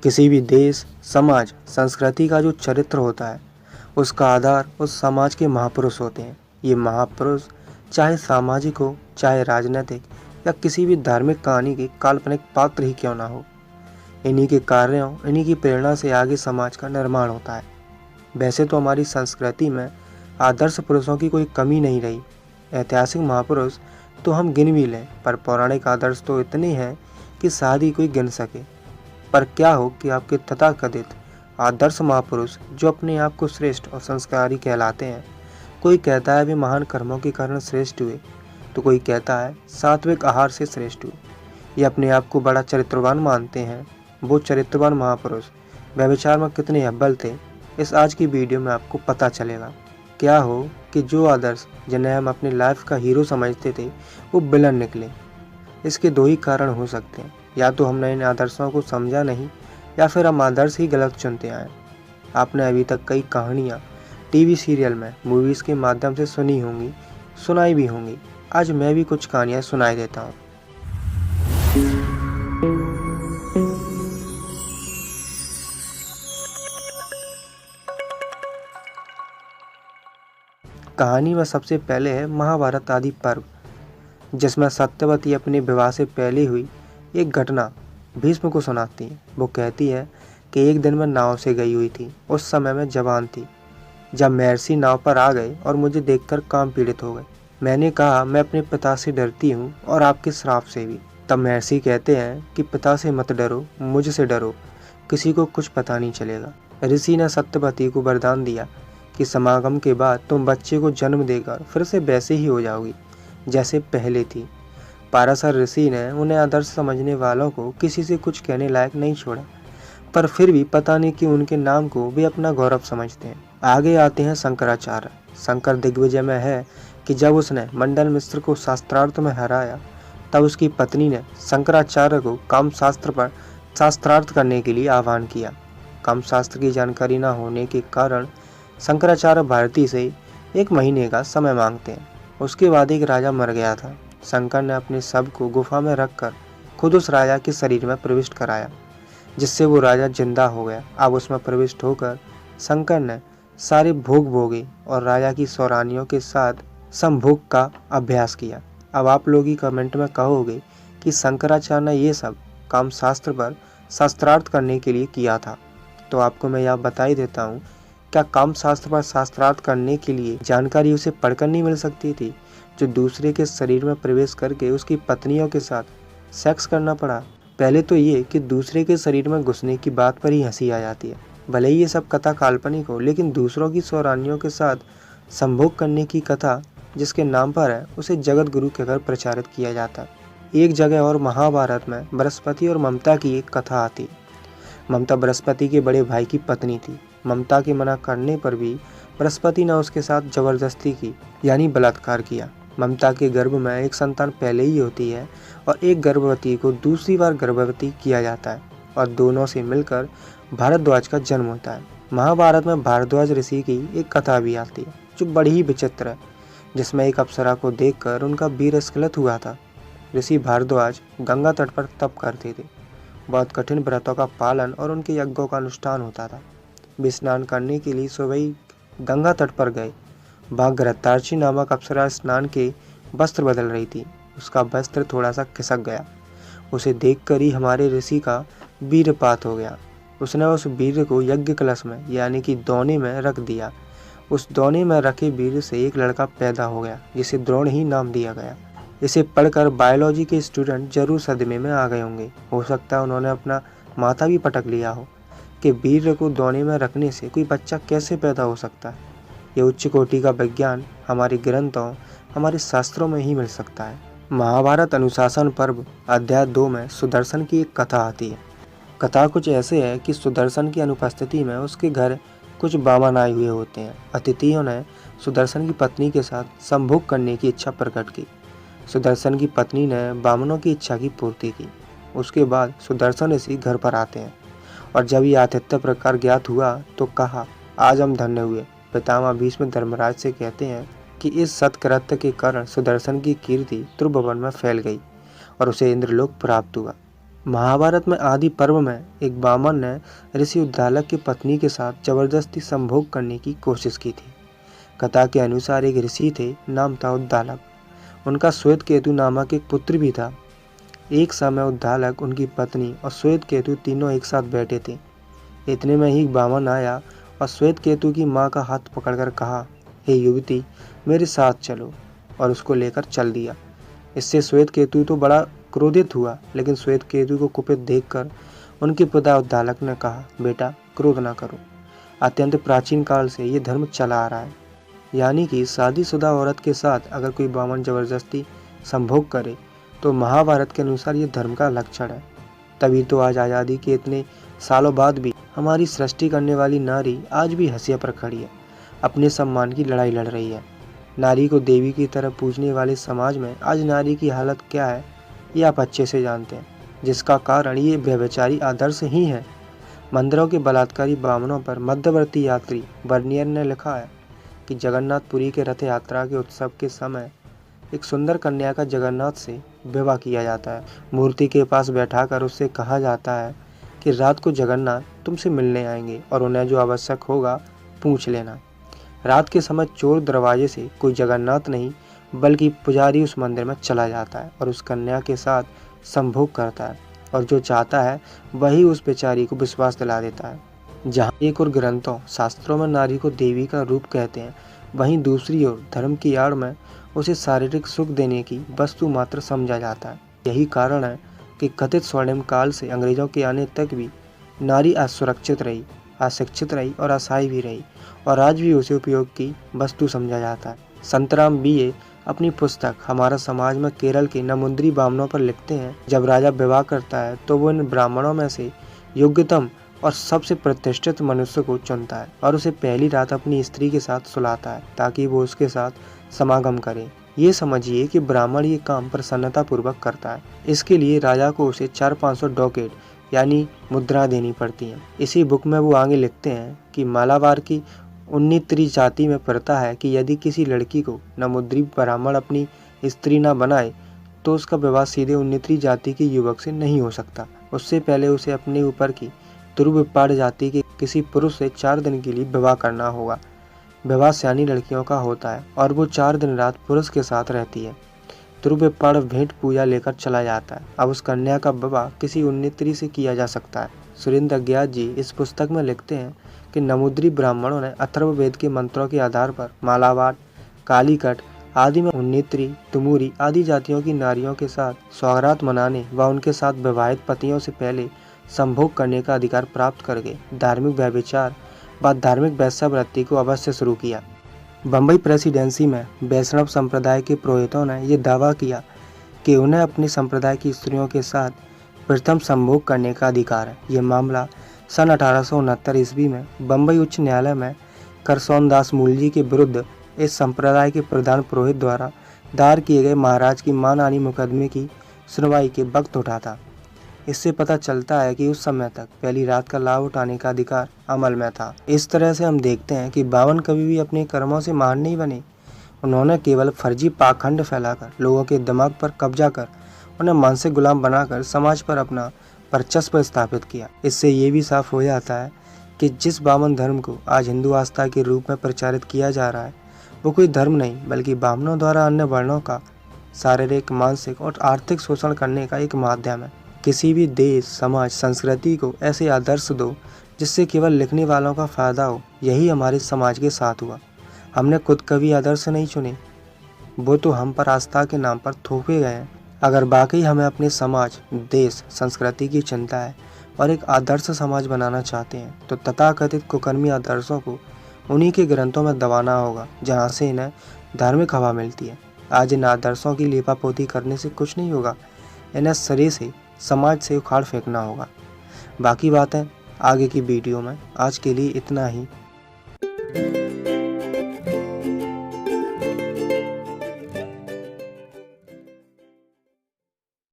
किसी भी देश, समाज, संस्कृति का जो चरित्र होता है, उसका आधार उस समाज के महापुरुष होते हैं। ये महापुरुष चाहे सामाजिक हो, चाहे राजनीतिक या किसी भी धार्मिक कहानी के काल्पनिक पात्र ही क्यों ना हो, इन्हीं के कार्यों, इन्हीं की प्रेरणा से आगे समाज का निर्माण होता है। वैसे तो हमारी संस्कृति में आदर्श पुरुषों की कोई कमी नहीं रही। ऐतिहासिक महापुरुष तो हम गिन भी लें, पर पौराणिक आदर्श तो इतने हैं कि शायद ही कोई गिन सके। पर क्या हो कि आपके तथाकथित आदर्श महापुरुष जो अपने आप को श्रेष्ठ और संस्कारी कहलाते हैं, कोई कहता है वे महान कर्मों के कारण श्रेष्ठ हुए, तो कोई कहता है सात्विक आहार से श्रेष्ठ हुए। ये अपने आप को बड़ा चरित्रवान मानते हैं। वो चरित्रवान महापुरुष व्यभिचार में कितने अव्वल थे, इस आज की वीडियो में आपको पता चलेगा। क्या हो कि जो आदर्श जिन्हें हम अपनी लाइफ का हीरो समझते थे, वो विलन निकले। इसके दो ही कारण हो सकते हैं, या तो हमने इन आदर्शों को समझा नहीं, या फिर हम आदर्श ही गलत चुनते आए। आपने अभी तक कई कहानियाँ टीवी सीरियल में, मूवीज़ के माध्यम से सुनी होंगी, सुनाई भी होंगी। आज मैं भी कुछ कहानियाँ सुनाई देता हूँ। कहानी में सबसे पहले है महाभारत आदि पर्व, जिसमें सत्यवती अपने विवाह से पहले हुई एक घटना भीष्म को सुनाती है। वो कहती है कि एक दिन मैं नाव से गई हुई थी। उस समय मैं जवान थी जब महर्षि नाव पर आ गए और मुझे देखकर काम पीड़ित हो गए। मैंने कहा, मैं अपने पिता से डरती हूँ और आपके श्राप से भी। तब महर्षि कहते हैं कि पिता से मत डरो, मुझसे डरो, किसी को कुछ पता नहीं चलेगा। ऋषि ने सत्यवती को वरदान दिया कि समागम के बाद तुम बच्चे को जन्म देकर फिर से वैसे ही हो जाओगी जैसे पहले थी। पाराशर ऋषि ने उन्हें आदर्श समझने वालों को किसी से कुछ कहने लायक नहीं छोड़ा, पर फिर भी पता नहीं कि उनके नाम को वे अपना गौरव समझते हैं। आगे आते हैं शंकराचार्य। शंकर दिग्विजय में है कि जब उसने मंडल मिश्र को शास्त्रार्थ में हराया, तब उसकी पत्नी ने शंकराचार्य को काम शास्त्र पर शास्त्रार्थ करने के लिए आह्वान किया। काम शास्त्र की जानकारी न होने के कारण शंकराचार्य भारती से 1 महीने का समय मांगते हैं। उसके बाद एक राजा मर गया था। शंकर ने अपने शव को गुफा में रखकर खुद उस राजा के शरीर में प्रविष्ट कराया, जिससे वो राजा जिंदा हो गया। अब उसमें प्रविष्ट होकर शंकर ने सारे भोग भोगे और राजा की सौरानियों के साथ समभोग का अभ्यास किया। अब आप लोग ही कमेंट में कहोगे कि शंकराचार्य ने ये सब काम शास्त्र पर शास्त्रार्थ करने के लिए किया था। तो आपको मैं यह बता ही देता हूँ, क्या काम शास्त्र पर शास्त्रार्थ करने के लिए जानकारी उसे पढ़कर नहीं मिल सकती थी, जो दूसरे के शरीर में प्रवेश करके उसकी पत्नियों के साथ सेक्स करना पड़ा? पहले तो ये कि दूसरे के शरीर में घुसने की बात पर ही हंसी आ जाती है। भले ही ये सब कथा काल्पनिक हो, लेकिन दूसरों की सौरानियों के साथ संभोग करने की कथा जिसके नाम पर है, उसे जगत गुरु कहकर प्रचारित किया जाता है। एक जगह और महाभारत में बृहस्पति और ममता की एक कथा आती। ममता बृहस्पति के बड़े भाई की पत्नी थी। ममता के मना करने पर भी बृहस्पति ने उसके साथ जबरदस्ती की, यानी बलात्कार किया। ममता के गर्भ में एक संतान पहले ही होती है और एक गर्भवती को दूसरी बार गर्भवती किया जाता है और दोनों से मिलकर भारद्वाज का जन्म होता है। महाभारत में भारद्वाज ऋषि की एक कथा भी आती है, जो बड़ी ही विचित्र है, जिसमें एक अप्सरा को देखकर उनका वीर स्खलित हुआ था। ऋषि भारद्वाज गंगा तट पर तप करते थे। बहुत कठिन व्रतों का पालन और उनके यज्ञों का अनुष्ठान होता था। वे स्नान करने के लिए सुबह ही गंगा तट पर गए। वहाँ घृतार्ची नामक अप्सरा स्नान के वस्त्र बदल रही थी। उसका वस्त्र थोड़ा सा खिसक गया। उसे देखकर ही हमारे ऋषि का वीरपात हो गया। उसने उस वीर को यज्ञ कलश में, यानी कि दोने में रख दिया। उस दोने में रखे वीर से एक लड़का पैदा हो गया, जिसे द्रोण ही नाम दिया गया। इसे पढ़कर बायोलॉजी के स्टूडेंट जरूर सदमे में आ गए होंगे। हो सकता है उन्होंने अपना माथा भी पटक लिया हो कि वीर को दोने में रखने से कोई बच्चा कैसे पैदा हो सकता है। ये उच्च कोटि का विज्ञान हमारे ग्रंथों, हमारे शास्त्रों में ही मिल सकता है। महाभारत अनुशासन पर्व अध्याय 2 में सुदर्शन की एक कथा आती है। कथा कुछ ऐसे है कि सुदर्शन की अनुपस्थिति में उसके घर कुछ बामन आए हुए होते हैं। अतिथियों ने सुदर्शन की पत्नी के साथ संभोग करने की इच्छा प्रकट की। सुदर्शन की पत्नी ने बामनों की इच्छा की पूर्ति की। उसके बाद सुदर्शन ऋषि घर पर आते हैं और जब ये आतिथ्य प्रकार ज्ञात हुआ तो कहा, आज हम धन्य हुए। पितामह भीष्म धर्मराज से कहते हैं कि इस सत्कृत्य के कारण सुदर्शन की कीर्ति ध्रुव भवन में फैल गई और उसे इंद्रलोक प्राप्त हुआ। महाभारत में आदि पर्व में एक बामन ने ऋषि उद्दालक की पत्नी के साथ जबरदस्ती संभोग करने की कोशिश की थी। कथा के अनुसार एक ऋषि थे, नाम था उद्दालक। उनका श्वेत केतु नामक एक पुत्र भी था। एक समय उद्दालक, उनकी पत्नी और श्वेत केतु तीनों एक साथ बैठे थे। इतने में ही बामन आया और श्वेत केतु की मां का हाथ पकड़कर कहा, हे युवती, मेरे साथ चलो, और उसको लेकर चल दिया। इससे श्वेत केतु तो बड़ा क्रोधित हुआ, लेकिन श्वेत केतु को कुपित देखकर उनके पिता उद्दालक ने कहा, बेटा क्रोध ना करो, अत्यंत प्राचीन काल से ये धर्म चला आ रहा है। यानी कि शादीशुदा औरत के साथ अगर कोई बामन जबरदस्ती संभोग करे तो महाभारत के अनुसार ये धर्म का लक्षण है। तभी तो आज आज़ादी के इतने सालों बाद भी हमारी सृष्टि करने वाली नारी आज भी हंसिया पर खड़ी है, अपने सम्मान की लड़ाई लड़ रही है। नारी को देवी की तरह पूजने वाले समाज में आज नारी की हालत क्या है ये आप अच्छे से जानते हैं, जिसका कारण ये व्यभिचारी आदर्श ही है। मंदिरों के बलात्कारी ब्राह्मणों पर मध्यवर्ती यात्री बर्नियर ने लिखा है कि जगन्नाथपुरी के रथ यात्रा के उत्सव के समय एक सुंदर कन्या का जगन्नाथ से विवाह किया जाता है। मूर्ति के पास बैठाकर उससे कहा जाता है कि रात को जगन्नाथ तुमसे मिलने आएंगे और उन्हें जो आवश्यक होगा पूछ लेना। रात के समय चोर दरवाजे से कोई जगन्नाथ नहीं बल्कि पुजारी उस मंदिर में चला जाता है और उस कन्या के साथ संभोग करता है, और जो चाहता है वही उस बेचारी को विश्वास दिला देता है। जहाँ एक और ग्रंथों शास्त्रों में नारी को देवी का रूप कहते हैं, वहीं दूसरी ओर धर्म की आड़ में उसे शारीरिक सुख देने की वस्तु मात्र समझा जाता है। यही कारण है कि कथित स्वर्णिम काल से अंग्रेजों के आने तक भी नारी असुरक्षित रही, अशिक्षित रही और असहाय भी रही, और आज भी उसे उपयोग की वस्तु समझा जाता है। संतराम बीए अपनी पुस्तक हमारा समाज में केरल के नमुंद्री ब्राह्मणों पर लिखते हैं, जब राजा विवाह करता है तो वो इन ब्राह्मणों में से योग्यतम और सबसे प्रतिष्ठित मनुष्य को चुनता है और उसे पहली रात अपनी स्त्री के साथ सुलाता है ताकि वो उसके साथ समागम करे। ये समझिए कि ब्राह्मण ये काम प्रसन्नता पूर्वक करता है। इसके लिए राजा को उसे 400-500 डॉकेट यानी मुद्रा देनी पड़ती है। इसी बुक में वो आगे लिखते हैं कि मालाबार की उन्नीत्री जाति में प्रथा है कि यदि किसी लड़की को नमुद्री ब्राह्मण अपनी स्त्री न बनाए तो उसका विवाह सीधे उन्नीत्री जाति के युवक से नहीं हो सकता। उससे पहले उसे अपने ऊपर की तुरुवेप्पाड़ जाति के किसी पुरुष से 4 दिन के लिए विवाह करना होगा। विवाह सयानी लड़कियों का होता है और वो 4 दिन रात पुरुष के साथ रहती है। तुरुवेप्पाड़ भेंट पूजा लेकर चला जाता है। अब उस कन्या का विवाह किसी उन्नीत्री से किया जा सकता है। सुरेंद्र अज्ञात जी इस पुस्तक में लिखते हैं कि नमुद्री ब्राह्मणों ने अथर्ववेद के मंत्रों के आधार पर मालाबार, कालीकट आदि में उन्नीत्री, तुमुरी आदि जातियों की नारियों के साथ सौगात मनाने व उनके साथ विवाहित पतियों से पहले संभोग करने का अधिकार प्राप्त करके धार्मिक व्यभिचार व धार्मिक वैश्यावृत्ति को अवश्य शुरू किया। बम्बई प्रेसिडेंसी में वैष्णव संप्रदाय के पुरोहितों ने यह दावा किया कि उन्हें अपने संप्रदाय की स्त्रियों के साथ प्रथम संभोग करने का अधिकार है। यह मामला सन 1869 ईस्वी में बम्बई उच्च न्यायालय में करसौन दास मूलजी के विरुद्ध इस संप्रदाय के प्रधान पुरोहित द्वारा दायर किए गए महाराज की मानहानि मुकदमे की सुनवाई के वक्त उठा था। इससे पता चलता है कि उस समय तक पहली रात का लाभ उठाने का अधिकार अमल में था। इस तरह से हम देखते हैं कि बावन कभी भी अपने कर्मों से महान नहीं बने। उन्होंने केवल फर्जी पाखंड फैलाकर लोगों के दिमाग पर कब्जा कर उन्हें मानसिक गुलाम बनाकर समाज पर अपना वर्चस्व स्थापित किया। इससे ये भी साफ हो जाता है कि जिस बामन धर्म को आज हिंदू आस्था के रूप में प्रचारित किया जा रहा है वो कोई धर्म नहीं बल्कि ब्राह्मणों द्वारा अन्य वर्णों का शारीरिक, मानसिक और आर्थिक शोषण करने का एक माध्यम है। किसी भी देश, समाज, संस्कृति को ऐसे आदर्श दो जिससे केवल लिखने वालों का फायदा हो। यही हमारे समाज के साथ हुआ। हमने खुद कभी आदर्श नहीं चुने, वो तो हम पर आस्था के नाम पर थोपे गए हैं। अगर वाकई हमें अपने समाज, देश, संस्कृति की चिंता है और एक आदर्श समाज बनाना चाहते हैं तो तथाकथित कुकर्मी आदर्शों को उन्हीं के ग्रंथों में दबाना होगा जहाँ से इन्हें धार्मिक हवा मिलती है। आज इन आदर्शों की लिपापोती करने से कुछ नहीं होगा, इन्हें सिरे से समाज से उखाड़ फेंकना होगा। बाकी बातें आगे की वीडियो में। आज के लिए इतना ही।